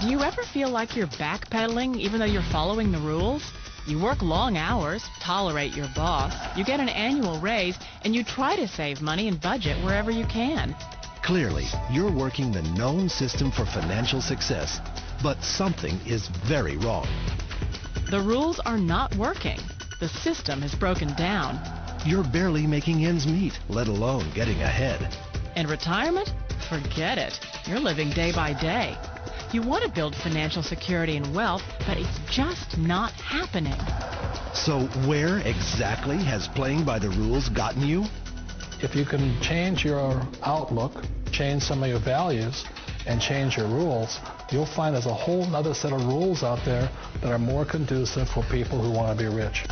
Do you ever feel like you're backpedaling even though you're following the rules? You work long hours, tolerate your boss, you get an annual raise, and you try to save money and budget wherever you can. Clearly, you're working the known system for financial success, but something is very wrong. The rules are not working. The system has broken down. You're barely making ends meet, let alone getting ahead. And retirement? Forget it. You're living day by day. You want to build financial security and wealth, but it's just not happening. So where exactly has playing by the rules gotten you? If you can change your outlook, change some of your values, and change your rules, you'll find there's a whole other set of rules out there that are more conducive for people who want to be rich.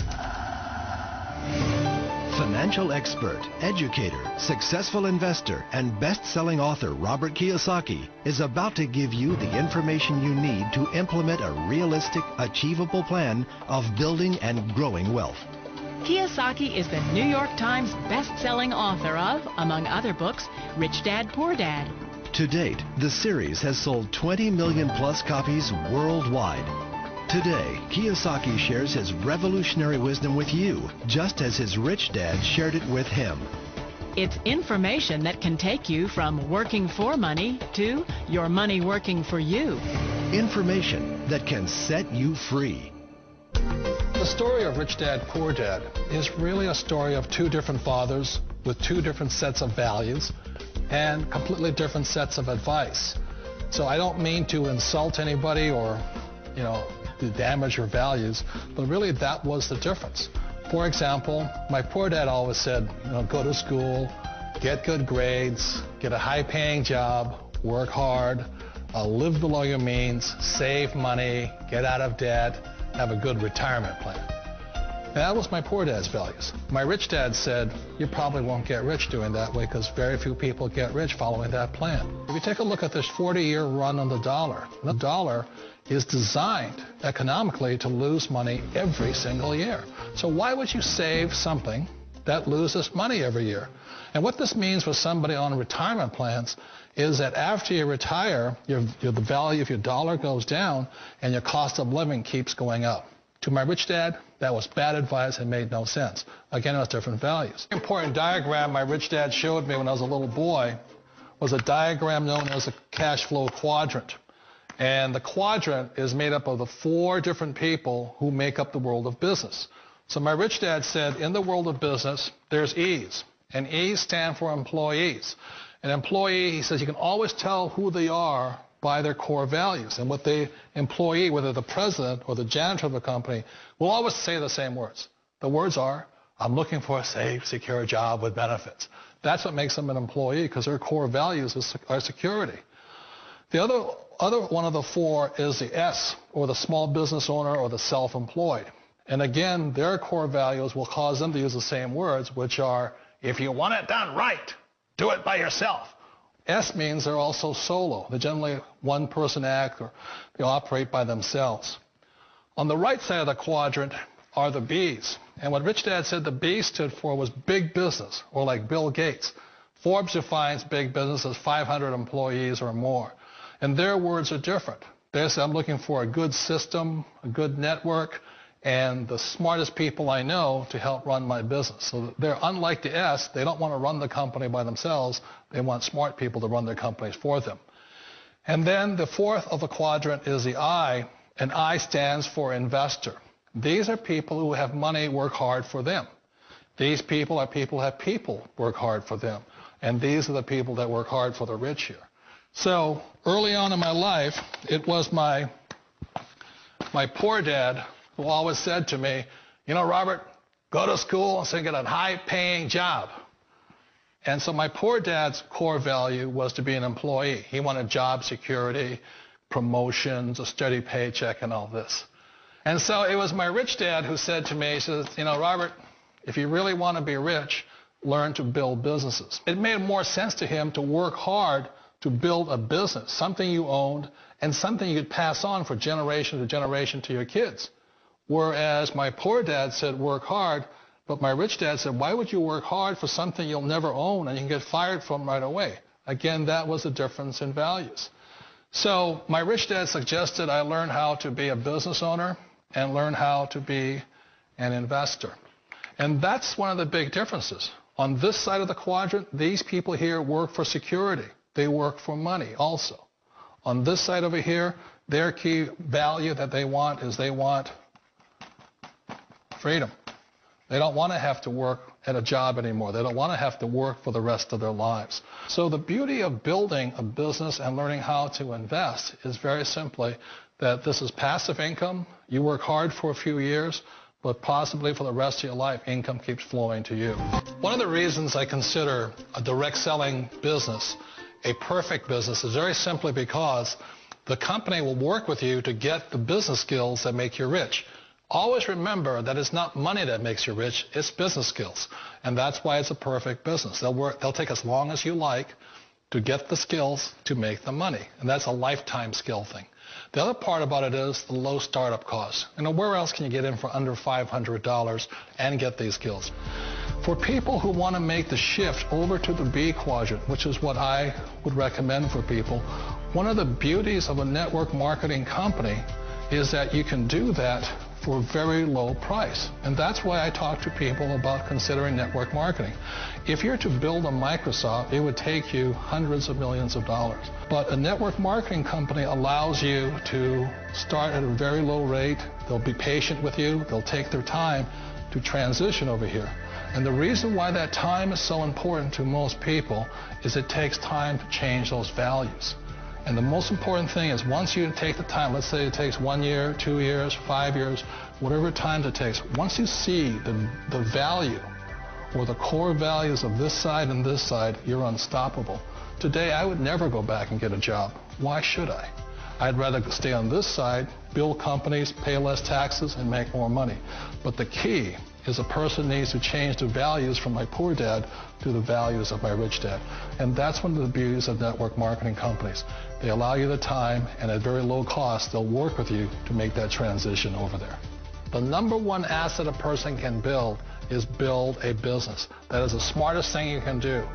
Financial expert, educator, successful investor, and best-selling author Robert Kiyosaki is about to give you the information you need to implement a realistic, achievable plan of building and growing wealth. Kiyosaki is the New York Times best-selling author of, among other books, Rich Dad, Poor Dad. To date, the series has sold 20 million plus copies worldwide. Today, Kiyosaki shares his revolutionary wisdom with you, just as his rich dad shared it with him. It's information that can take you from working for money to your money working for you. Information that can set you free. The story of Rich Dad, Poor Dad is really a story of two different fathers with two different sets of values and completely different sets of advice. So I don't mean to insult anybody or, to damage your values, but really that was the difference. For example, my poor dad always said, go to school, get good grades, get a high-paying job, work hard, live below your means, save money, get out of debt, have a good retirement plan. And that was my poor dad's values. My rich dad said, you probably won't get rich doing that way because very few people get rich following that plan. If you take a look at this 40-year run on the dollar is designed economically to lose money every single year. So why would you save something that loses money every year? And what this means for somebody on retirement plans is that after you retire, the value of your dollar goes down and your cost of living keeps going up. To my rich dad, that was bad advice and made no sense. Again, it was different values. An important diagram my rich dad showed me when I was a little boy was a diagram known as a cash flow quadrant. And the quadrant is made up of the four different people who make up the world of business. So my rich dad said, in the world of business, there's E's. And E's stand for employees. An employee, he says, you can always tell who they are by their core values. And what the employee, whether the president or the janitor of the company, will always say the same words. The words are, I'm looking for a safe, secure job with benefits. That's what makes them an employee, because their core values are security. The other one of the four is the S, or the small business owner or the self-employed. And again, their core values will cause them to use the same words, which are, if you want it done right, do it by yourself. S means they're also solo. They're generally one-person act, or they operate by themselves. On the right side of the quadrant are the B's. And what Rich Dad said the B stood for was big business, or like Bill Gates. Forbes defines big business as 500 employees or more. And their words are different. They say, I'm looking for a good system, a good network, and the smartest people I know to help run my business. So they're unlike the S. They don't want to run the company by themselves. They want smart people to run their companies for them. And then the fourth of the quadrant is the I, and I stands for investor. These are people who have money work hard for them. These people are people who have people work hard for them. And these are the people that work hard for the rich here. So early on in my life, it was my poor dad who always said to me, Robert, go to school and get a high-paying job. And so my poor dad's core value was to be an employee. He wanted job security, promotions, a steady paycheck, and all this. And so it was my rich dad who said to me, he says, Robert, if you really want to be rich, learn to build businesses. It made more sense to him to work hard to build a business, something you owned and something you could pass on for generation to generation to your kids. Whereas my poor dad said work hard, but my rich dad said, why would you work hard for something you'll never own and you can get fired from right away? Again, that was the difference in values. So my rich dad suggested I learn how to be a business owner and learn how to be an investor. And that's one of the big differences. On this side of the quadrant, these people here work for security. They work for money also. On this side over here, their key value that they want is they want freedom. They don't want to have to work at a job anymore. They don't want to have to work for the rest of their lives. So the beauty of building a business and learning how to invest is very simply that this is passive income. You work hard for a few years, but possibly for the rest of your life, income keeps flowing to you. One of the reasons I consider a direct selling business a perfect business is very simply because the company will work with you to get the business skills that make you rich. Always remember that it's not money that makes you rich, it's business skills. And that's why it's a perfect business. They'll take as long as you like to get the skills to make the money. And that's a lifetime skill thing. The other part about it is the low startup costs. Where else can you get in for under $500 and get these skills? For people who want to make the shift over to the B quadrant, which is what I would recommend for people, one of the beauties of a network marketing company is that you can do that for a very low price. And that's why I talk to people about considering network marketing. If you're to build a Microsoft, it would take you hundreds of millions of dollars. But a network marketing company allows you to start at a very low rate. They'll be patient with you. They'll take their time to transition over here. And the reason why that time is so important to most people is it takes time to change those values. And the most important thing is once you take the time, let's say it takes 1 year, 2 years, 5 years, whatever time it takes, once you see the value or the core values of this side and this side, you're unstoppable. Today, I would never go back and get a job. Why should I? I'd rather stay on this side, build companies, pay less taxes, and make more money. But the key is a person needs to change the values from my poor dad to the values of my rich dad. And that's one of the beauties of network marketing companies. They allow you the time, and at very low cost, they'll work with you to make that transition over there. The number one asset a person can build is build a business. That is the smartest thing you can do.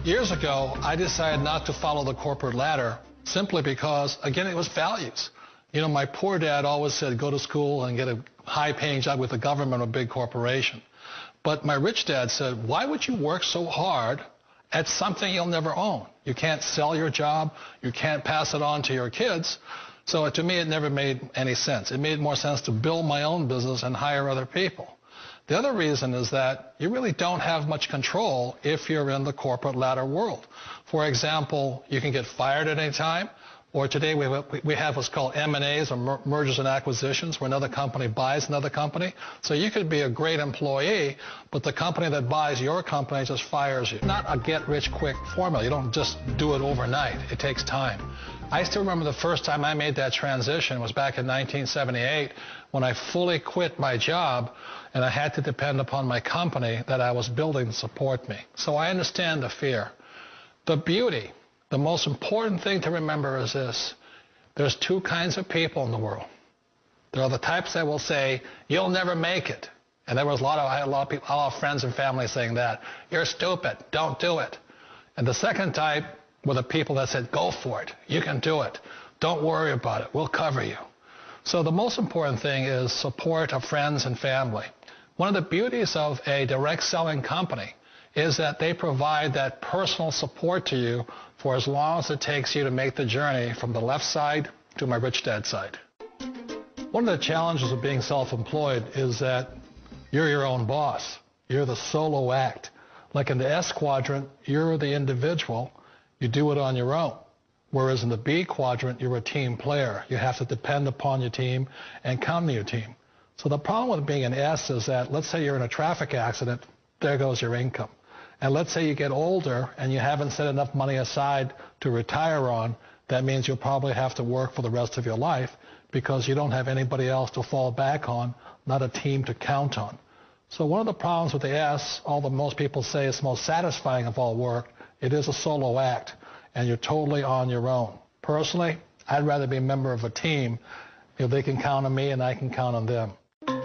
Years ago, I decided not to follow the corporate ladder simply because, again, it was values. My poor dad always said, go to school and get a high-paying job with the government or a big corporation. But my rich dad said, why would you work so hard at something you'll never own? You can't sell your job. You can't pass it on to your kids. So to me, it never made any sense. It made more sense to build my own business and hire other people. The other reason is that you really don't have much control if you're in the corporate ladder world. For example, you can get fired at any time. Or today we have what's called M&As, or mergers and acquisitions, where another company buys another company. So you could be a great employee, but the company that buys your company just fires you. Not a get-rich-quick formula. You don't just do it overnight. It takes time. I still remember the first time I made that transition was back in 1978 when I fully quit my job and I had to depend upon my company that I was building to support me. So I understand the fear. The beauty. The most important thing to remember is this. There's two kinds of people in the world. There are the types that will say, you'll never make it. And I had a lot of friends and family saying that. You're stupid. Don't do it. And the second type were the people that said, go for it. You can do it. Don't worry about it. We'll cover you. So the most important thing is support of friends and family. One of the beauties of a direct selling company is that they provide that personal support to you for as long as it takes you to make the journey from the left side to my rich dad side. One of the challenges of being self-employed is that you're your own boss. You're the solo act. Like in the S quadrant, you're the individual. You do it on your own. Whereas in the B quadrant, you're a team player. You have to depend upon your team and count on your team. So the problem with being an S is that, let's say you're in a traffic accident, there goes your income. And let's say you get older and you haven't set enough money aside to retire on, that means you'll probably have to work for the rest of your life because you don't have anybody else to fall back on, not a team to count on. So one of the problems with the S, although most people say it's the most satisfying of all work, it is a solo act, and you're totally on your own. Personally, I'd rather be a member of a team if they can count on me and I can count on them.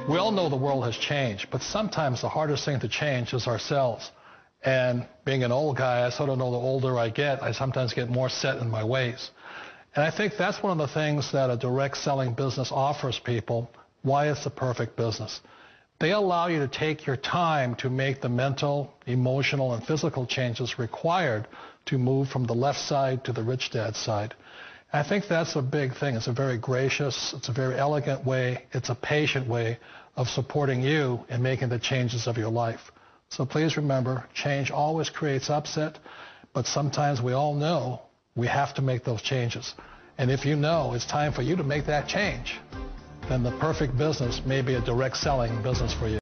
We all know the world has changed, but sometimes the hardest thing to change is ourselves. And being an old guy, I sort of know the older I get, I sometimes get more set in my ways. And I think that's one of the things that a direct selling business offers people, why it's the perfect business. They allow you to take your time to make the mental, emotional, and physical changes required to move from the left side to the rich dad side. I think that's a big thing. It's a very gracious, it's a very elegant way, it's a patient way of supporting you in making the changes of your life. So please remember, change always creates upset, but sometimes we all know we have to make those changes. And if you know it's time for you to make that change, then the perfect business may be a direct selling business for you.